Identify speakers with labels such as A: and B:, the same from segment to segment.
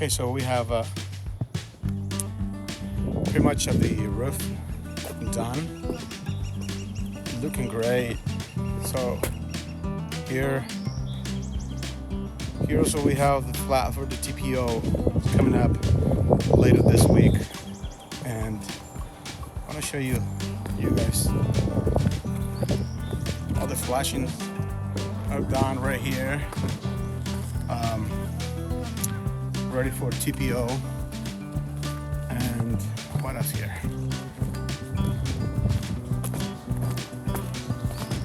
A: Okay, so we have pretty much of the roof done, looking great. So here also we have the flat for the TPO coming up later this week, and I want to show you guys all the flashing are done right here, ready for TPO. And what else here?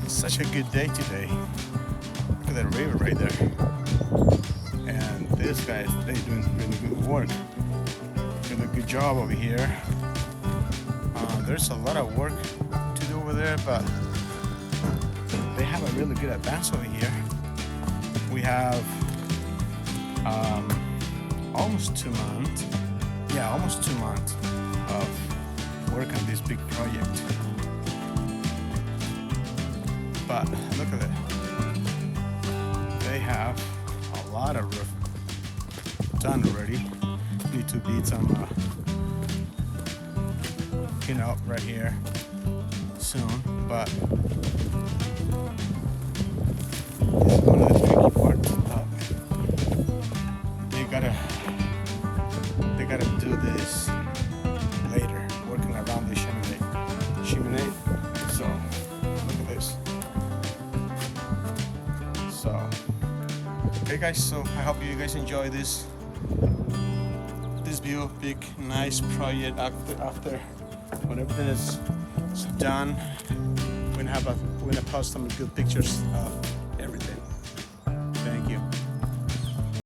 A: It's such a good day today. Look at that river right there. And these guys, they're doing really good work. Doing a good job over here. There's a lot of work to do over there, but they have a really good advance over here. We have almost 2 months. Yeah, almost 2 months of work on this big project. But look at it. They have a lot of roof done already. Need to beat some right here soon, but this is one of the tricky parts. They gotta do this later, working around the chimney. So look at this. So okay guys, so I hope you guys enjoy this view. Big nice project after when everything is done. We're gonna post some good pictures